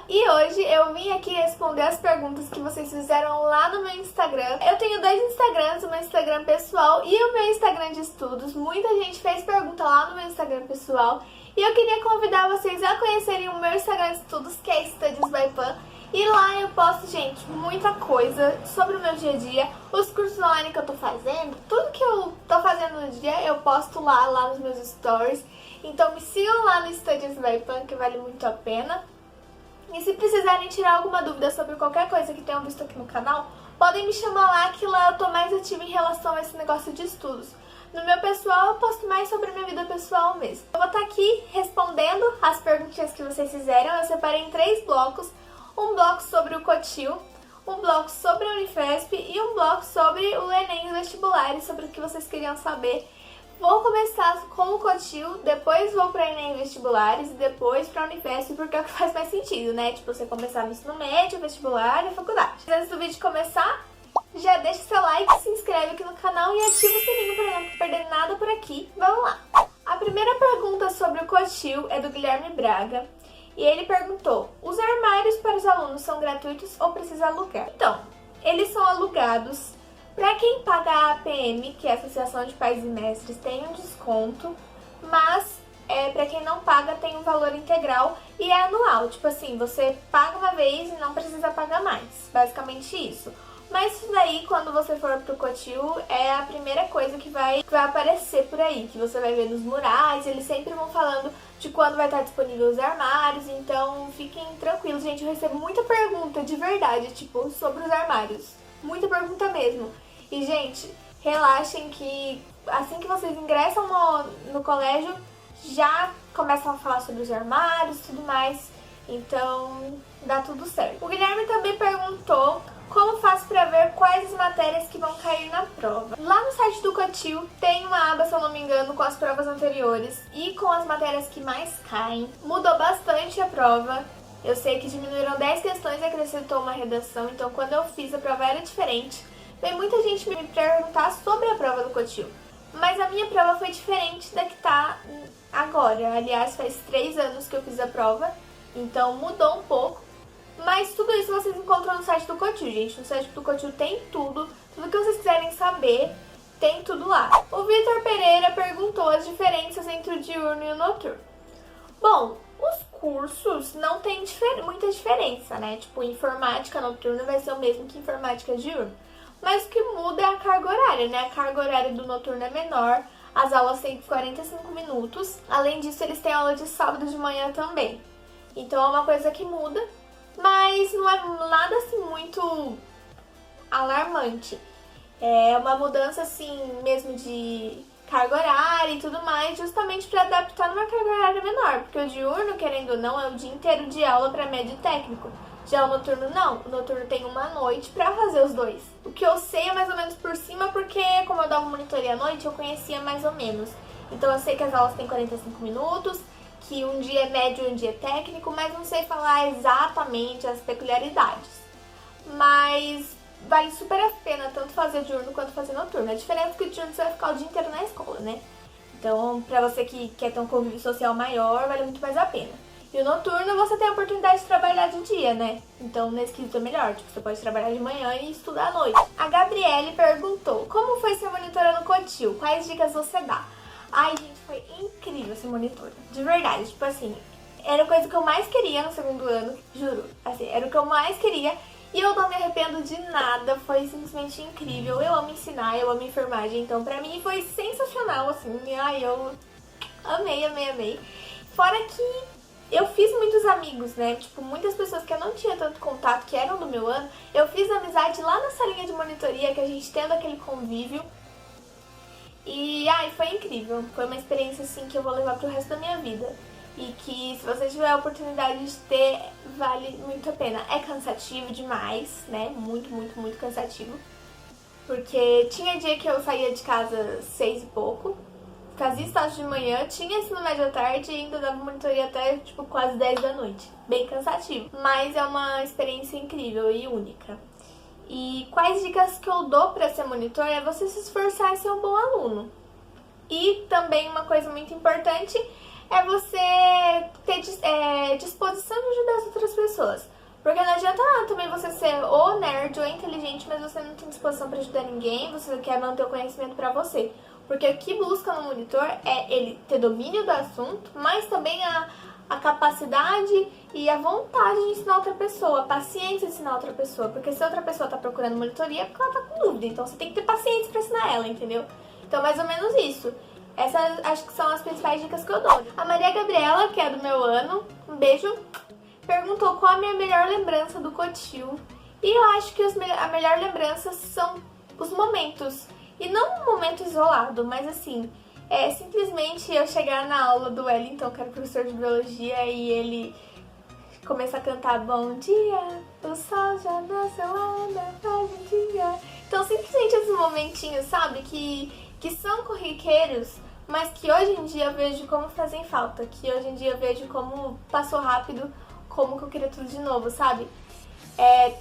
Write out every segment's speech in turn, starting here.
e hoje eu vim aqui responder as perguntas que vocês fizeram lá no meu Instagram. Eu tenho dois Instagrams, o meu Instagram pessoal e o meu Instagram de estudos. Muita gente fez pergunta lá no meu Instagram pessoal e eu queria convidar vocês a conhecerem o meu Instagram de estudos, que é Studies by Pan. E lá eu posto, gente, muita coisa sobre o meu dia a dia, os cursos online que eu tô fazendo, tudo que eu tô fazendo no dia eu posto lá nos meus stories. Então me sigam lá no Studies by Pan, que vale muito a pena. E se precisarem tirar alguma dúvida sobre qualquer coisa que tenham visto aqui no canal, podem me chamar lá, que lá eu tô mais ativa em relação a esse negócio de estudos. No meu pessoal, eu posto mais sobre a minha vida pessoal mesmo. Eu vou estar aqui respondendo as perguntinhas que vocês fizeram. Eu separei em 3 blocos. Um bloco sobre o Cotil, um bloco sobre a Unifesp e um bloco sobre o Enem e os vestibulares, sobre o que vocês queriam saber. Vou começar com o Cotil, depois vou para Enem e vestibulares e depois para a Unifesp, porque é o que faz mais sentido, né? Tipo, você começar no ensino médio, vestibular e faculdade. Antes do vídeo começar, já deixa seu like, se inscreve aqui no canal e ativa o sininho para não perder nada por aqui. Vamos lá! A primeira pergunta sobre o Cotil é do Guilherme Braga. E ele perguntou, os armários para os alunos são gratuitos ou precisa alugar? Então, eles são alugados. Para quem paga a APM, que é a Associação de Pais e Mestres, tem um desconto, mas para quem não paga tem um valor integral e é anual. Tipo assim, você paga uma vez e não precisa pagar mais, basicamente isso. Mas isso daí, quando você for pro Cotil, é a primeira coisa que vai aparecer por aí, que você vai ver nos murais, eles sempre vão falando de quando vai estar disponível os armários, então fiquem tranquilos, gente, eu recebo muita pergunta, de verdade, tipo, sobre os armários, muita pergunta mesmo. E, gente, relaxem que assim que vocês ingressam no colégio, já começam a falar sobre os armários e tudo mais, então dá tudo certo. O Guilherme também perguntou como faço para ver quais as matérias que vão cair na prova. Lá no site do Cotil tem uma aba, se eu não me engano, com as provas anteriores e com as matérias que mais caem. Mudou bastante a prova. Eu sei que diminuíram 10 questões e acrescentou uma redação, então quando eu fiz a prova era diferente. Veio muita gente me perguntar sobre a prova do Cotil, mas a minha prova foi diferente da que tá agora. Aliás, faz 3 anos que eu fiz a prova, então mudou um pouco. Mas tudo isso vocês encontram no site do Cotil, gente. No site do Cotil tem tudo que vocês quiserem saber, tem tudo lá. O Vitor Pereira perguntou as diferenças entre o diurno e o noturno. Bom, os cursos não tem muita diferença, né? Tipo, informática noturna vai ser o mesmo que informática diurna. Mas o que muda é a carga horária, né? A carga horária do noturno é menor, as aulas têm 45 minutos. Além disso, eles têm aula de sábado de manhã também. Então é uma coisa que muda. Mas não é nada assim muito alarmante. É uma mudança assim mesmo de carga horária e tudo mais, justamente para adaptar numa carga horária menor. Porque o diurno, querendo ou não, é o dia inteiro de aula para médio técnico. Já o noturno não. O noturno tem uma noite para fazer os dois. O que eu sei é mais ou menos por cima, porque como eu dava monitoria à noite, eu conhecia mais ou menos. Então eu sei que as aulas têm 45 minutos, que um dia é médio e um dia é técnico, mas não sei falar exatamente as peculiaridades. Mas vale super a pena tanto fazer diurno quanto fazer noturno. A diferença é que o diurno você vai ficar o dia inteiro na escola, né? Então, pra você que quer ter um convívio social maior, vale muito mais a pena. E o noturno você tem a oportunidade de trabalhar de dia, né? Então, nesse quesito é melhor. Tipo, você pode trabalhar de manhã e estudar à noite. A Gabriele perguntou, como foi ser monitora no Cotil? Quais dicas você dá? Ai, gente, foi incrível ser monitora. De verdade, tipo assim, era a coisa que eu mais queria no segundo ano, juro. Assim, era o que eu mais queria e eu não me arrependo de nada. Foi simplesmente incrível. Eu amo ensinar, eu amo enfermagem, então pra mim foi sensacional, assim. Ai, eu amei. Fora que eu fiz muitos amigos, né? Tipo, muitas pessoas que eu não tinha tanto contato, que eram do meu ano, eu fiz amizade lá na salinha de monitoria, que a gente tendo aquele convívio. E foi incrível, foi uma experiência assim que eu vou levar pro resto da minha vida. E que se você tiver a oportunidade de ter, vale muito a pena. É cansativo demais, né? Muito cansativo. Porque tinha dia que eu saía de casa 6 e pouco, fazia estágio de manhã, tinha ensino médio à tarde e ainda dava monitoria até tipo quase 10 da noite. Bem cansativo, mas é uma experiência incrível e única. E quais dicas que eu dou para ser monitor é você se esforçar e ser um bom aluno. E também uma coisa muito importante é você ter disposição de ajudar as outras pessoas. Porque não adianta também você ser ou nerd ou inteligente, mas você não tem disposição para ajudar ninguém, você quer manter o conhecimento para você. Porque o que busca no monitor é ele ter domínio do assunto, mas também a capacidade e a vontade de ensinar outra pessoa, a paciência de ensinar outra pessoa. Porque se outra pessoa tá procurando monitoria é porque ela tá com dúvida, então você tem que ter paciência para ensinar ela, entendeu? Então mais ou menos isso. Essas acho que são as principais dicas que eu dou. A Maria Gabriela, que é do meu ano, um beijo, perguntou qual a minha melhor lembrança do Cotil. E eu acho que a melhor lembrança são os momentos. E não um momento isolado, mas assim, simplesmente eu chegar na aula do Wellington, que era professor de biologia, e ele começa a cantar Bom dia, o sol já nasceu lá na fazendinha. Então simplesmente esses momentinhos, sabe, que são corriqueiros, mas que hoje em dia eu vejo como fazem falta, que hoje em dia eu vejo como passou rápido, como que eu queria tudo de novo, sabe?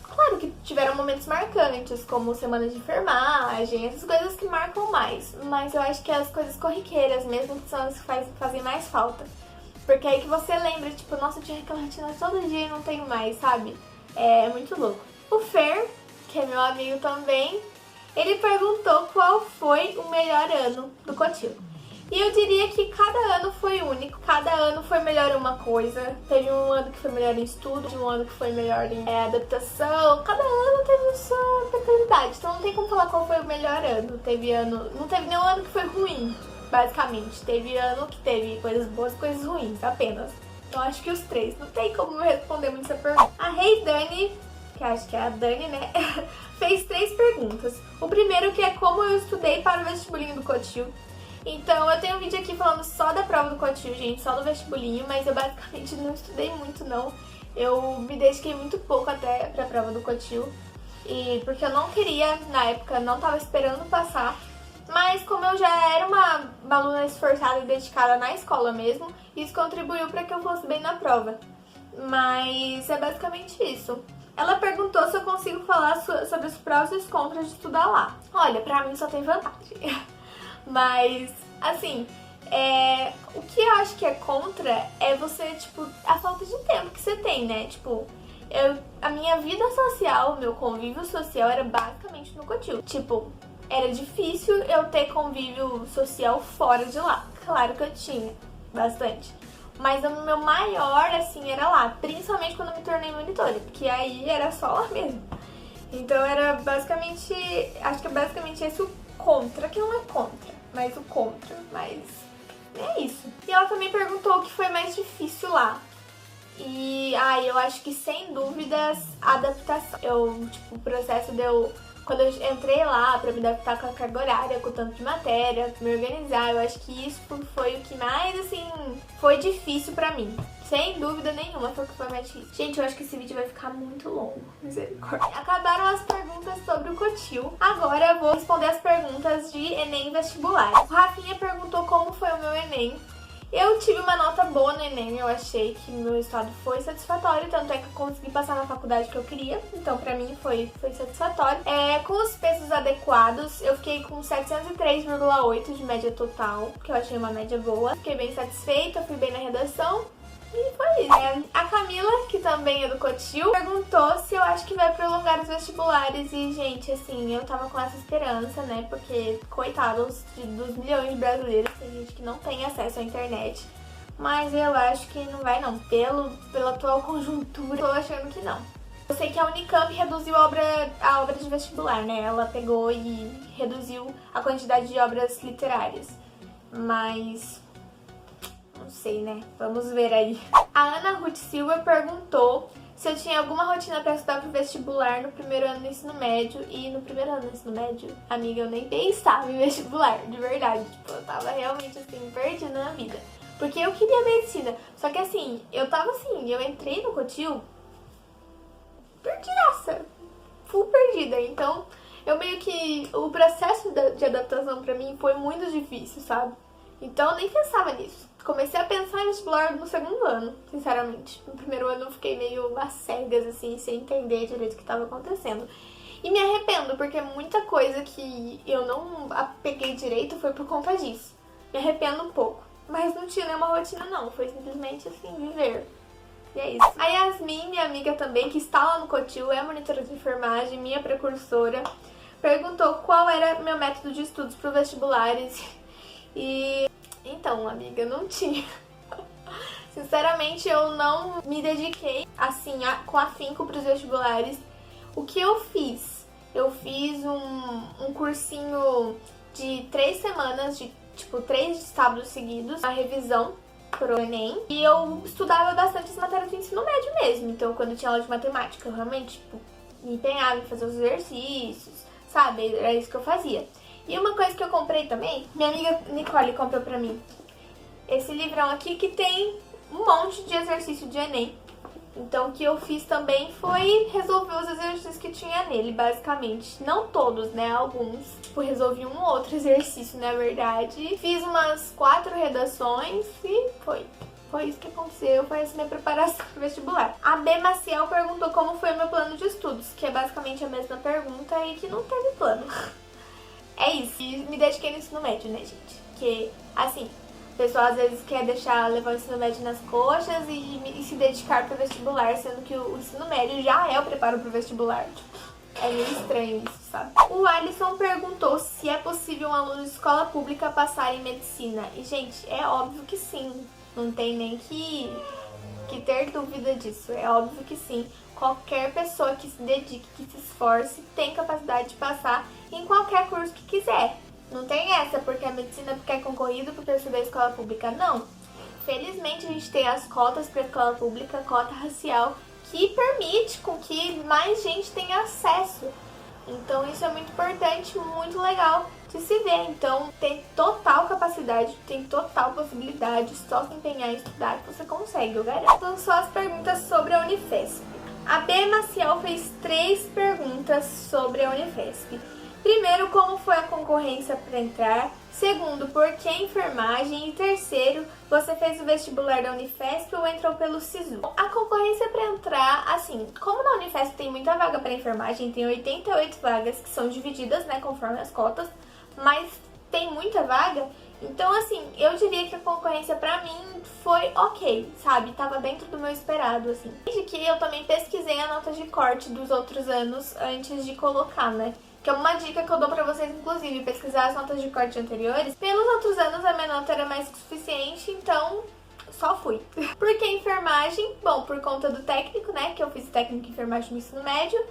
Claro que tiveram momentos marcantes, como semana de enfermagem, essas coisas que marcam mais, mas eu acho que as coisas corriqueiras mesmo que são as que fazem mais falta. Porque aí que você lembra, tipo, nossa, eu tinha aquela rotina todo dia e não tenho mais, sabe? É muito louco. O Fer, que é meu amigo também, ele perguntou qual foi o melhor ano do Cotil. E eu diria que cada ano foi único, cada ano foi melhor em uma coisa. Teve um ano que foi melhor em estudo, um ano que foi melhor em adaptação. Cada ano teve sua peculiaridade, então não tem como falar qual foi o melhor ano. Não teve nenhum ano que foi ruim, basicamente. Teve ano que teve coisas boas e coisas ruins, apenas. Então acho que os três. Não tem como eu responder muito essa pergunta. A Rei Dani, que acho que é a Dani, né? Fez 3 perguntas. O primeiro que é como eu estudei para o vestibulinho do Cotil. Então, eu tenho um vídeo aqui falando só da prova do Cotil, gente, só do vestibulinho, mas eu basicamente não estudei muito, não. Eu me dediquei muito pouco até pra prova do Cotil, porque eu não queria, na época, não tava esperando passar, mas como eu já era uma aluna esforçada e dedicada na escola mesmo, isso contribuiu pra que eu fosse bem na prova. Mas é basicamente isso. Ela perguntou se eu consigo falar sobre os prós e os contras de estudar lá. Olha, pra mim só tem vantagem. Mas, assim, o que eu acho que é contra é você, tipo, a falta de tempo que você tem, né? Tipo, a minha vida social, o meu convívio social era basicamente no Cotil. Tipo, era difícil eu ter convívio social fora de lá. Claro que eu tinha, bastante. Mas o meu maior, assim, era lá. Principalmente quando eu me tornei monitora, porque aí era só lá mesmo. Então era basicamente, acho que é basicamente esse o contra, que não é contra, mas o contra, mas é isso. E ela também perguntou o que foi mais difícil lá. E eu acho que sem dúvidas a adaptação. O processo quando eu entrei lá pra me adaptar com a carga horária, com o tanto de matéria, me organizar, eu acho que isso foi o que mais, assim, foi difícil pra mim. Sem dúvida nenhuma foi o que foi mais difícil. Gente, eu acho que esse vídeo vai ficar muito longo. Misericórdia. Acabaram as perguntas sobre o Cotil. Agora eu vou responder as perguntas de Enem vestibular. O Rafinha perguntou como foi o meu Enem. Eu tive uma nota boa no Enem, eu achei que meu resultado foi satisfatório, tanto é que eu consegui passar na faculdade que eu queria, então pra mim foi satisfatório. Com os pesos adequados, eu fiquei com 703,8 de média total, que eu achei uma média boa. Fiquei bem satisfeita, fui bem na redação. E foi isso. A Camila, que também é do Cotil, perguntou se eu acho que vai prolongar os vestibulares. E, gente, assim, eu tava com essa esperança, né? Porque, coitados dos milhões de brasileiros, tem gente que não tem acesso à internet. Mas eu acho que não vai, não. Pela atual conjuntura, tô achando que não. Eu sei que a Unicamp reduziu a obra de vestibular, né? Ela pegou e reduziu a quantidade de obras literárias. Mas não sei, né? Vamos ver aí. A Ana Ruth Silva perguntou se eu tinha alguma rotina pra estudar pro vestibular no primeiro ano do ensino médio. E no primeiro ano do ensino médio, amiga, eu nem pensava em vestibular, de verdade. Tipo, eu tava realmente, assim, perdida na vida. Porque eu queria medicina. Só que, assim, eu entrei no Cotil perdidaça. Full perdida. Então, eu meio que... O processo de adaptação pra mim foi muito difícil, sabe? Então, eu nem pensava nisso. Comecei a pensar em vestibular no segundo ano, sinceramente. No primeiro ano eu fiquei meio às cegas, assim, sem entender direito o que estava acontecendo. E me arrependo, porque muita coisa que eu não peguei direito foi por conta disso. Me arrependo um pouco. Mas não tinha nenhuma rotina, não. Foi simplesmente, assim, viver. E é isso. A Yasmin, minha amiga também, que está lá no Cotil, é monitora de enfermagem, minha precursora, perguntou qual era meu método de estudos para vestibulares. E então, amiga, não tinha. Sinceramente, eu não me dediquei assim com afinco para os vestibulares. O que eu fiz? Eu fiz um cursinho de 3 semanas, de tipo 3 sábados seguidos, a revisão pro Enem. E eu estudava bastante as matérias do ensino médio mesmo. Então, quando tinha aula de matemática, eu realmente tipo, me empenhava em fazer os exercícios, sabe? Era isso que eu fazia. E uma coisa que eu comprei também, minha amiga Nicole comprou pra mim esse livrão aqui que tem um monte de exercício de Enem. Então o que eu fiz também foi resolver os exercícios que tinha nele, basicamente. Não todos, né? Alguns. Tipo, resolvi um ou outro exercício, na verdade. Fiz umas 4 redações e foi isso que aconteceu, foi essa minha preparação pro vestibular. A B Maciel perguntou como foi o meu plano de estudos, que é basicamente a mesma pergunta e que não teve plano. É isso. E me dediquei no ensino médio, né, gente? Porque, assim, o pessoal às vezes quer levar o ensino médio nas coxas e se dedicar pro vestibular, sendo que o ensino médio já é o preparo pro vestibular. Tipo, é meio estranho isso, sabe? O Alisson perguntou se é possível um aluno de escola pública passar em medicina. E, gente, é óbvio que sim. Não tem nem que ter dúvida disso. É óbvio que sim. Qualquer pessoa que se dedique, que se esforce, tem capacidade de passar em qualquer curso que quiser. Não tem essa, porque a medicina porque é concorrido, porque eu estudei escola pública. Não. Felizmente a gente tem as cotas para escola pública, cota racial, que permite com que mais gente tenha acesso. Então isso é muito importante, muito legal de se ver. Então tem total capacidade, tem total possibilidade, só se empenhar em estudar que você consegue, eu garanto. Então só as perguntas sobre a Unifesp. A B Maciel fez 3 perguntas sobre a Unifesp. Primeiro, como foi a concorrência para entrar? Segundo, por que enfermagem? E terceiro, você fez o vestibular da Unifesp ou entrou pelo SISU? A concorrência para entrar, assim, como na Unifesp tem muita vaga para enfermagem, tem 88 vagas que são divididas, né, conforme as cotas, mas tem muita vaga, então assim, eu diria que a concorrência pra mim foi ok, sabe? Tava dentro do meu esperado, assim. Desde que eu também pesquisei a nota de corte dos outros anos antes de colocar, né? Que é uma dica que eu dou pra vocês, inclusive, pesquisar as notas de corte anteriores. Pelos outros anos a minha nota era mais que suficiente, então só fui. Por que enfermagem? Bom, por conta do técnico, né? Que eu fiz técnico em enfermagem no ensino médio.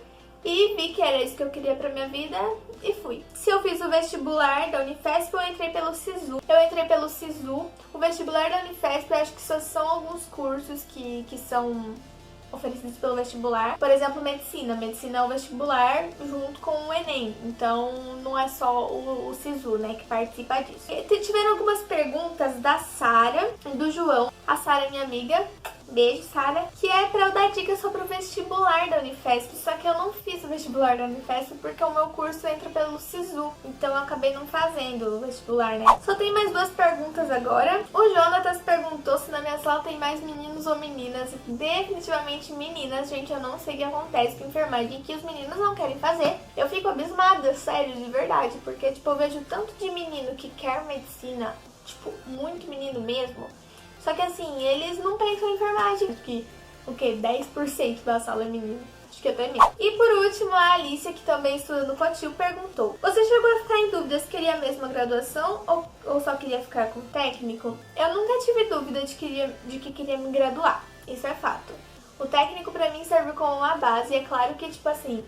E vi que era isso que eu queria pra minha vida e fui. Se eu fiz o vestibular da Unifesp, eu entrei pelo SISU. Eu entrei pelo SISU. O vestibular da Unifesp, eu acho que só são alguns cursos que são oferecidos pelo vestibular. Por exemplo, medicina. Medicina é o vestibular junto com o Enem. Então, não é só o SISU, né, que participa disso. E tiveram algumas perguntas da Sara e do João. A Sara é minha amiga. Beijo, Sara. Que é pra eu dar dicas sobre o vestibular da Unifesp. Só que eu não fiz o vestibular da Unifesp porque o meu curso entra pelo SISU. Então eu acabei não fazendo o vestibular, né? Só tem mais 2 perguntas agora. O Jonatas perguntou se na minha sala tem mais meninos ou meninas. Definitivamente meninas, gente. Eu não sei o que acontece com enfermagem que os meninos não querem fazer. Eu fico abismada, sério, de verdade. Porque, tipo, eu vejo tanto de menino que quer medicina. Tipo, muito menino mesmo. Só que assim, eles não pensam em enfermagem, que o que? 10% da sala é menino. Acho que até menos. E por último, a Alicia, que também estuda no Cotil, perguntou: você chegou a ficar em dúvida se queria a mesma graduação ou só queria ficar com técnico? Eu nunca tive dúvida de que queria me graduar. Isso é fato. O técnico pra mim serve como uma base. E é claro que, tipo assim,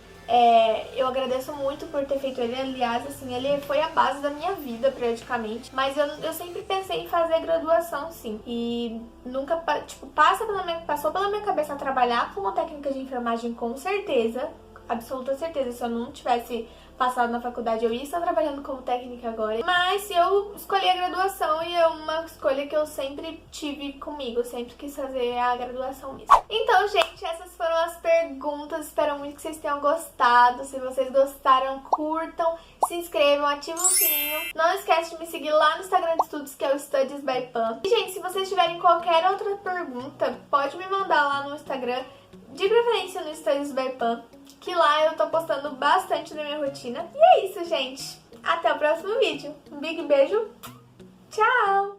eu agradeço muito por ter feito ele. Aliás, assim, ele foi a base da minha vida, praticamente. Mas eu sempre pensei em fazer graduação, sim. E nunca, tipo, passou pela minha cabeça trabalhar como técnica de enfermagem, com certeza. Absoluta certeza. Se eu não tivesse passado na faculdade, eu ia estar trabalhando como técnica agora. Mas eu escolhi a graduação e é uma escolha que eu sempre tive comigo. Eu sempre quis fazer a graduação mesmo. Então, gente, essas foram as perguntas. Espero muito que vocês tenham gostado. Se vocês gostaram, curtam, se inscrevam, ativem o sininho. Não esquece de me seguir lá no Instagram de Estudos, que é o Studies by Pam. E, gente, se vocês tiverem qualquer outra pergunta, pode me mandar lá no Instagram, de preferência no Studies by Pam, que lá eu tô postando bastante da minha rotina. E é isso, gente. Até o próximo vídeo. Um big beijo. Tchau!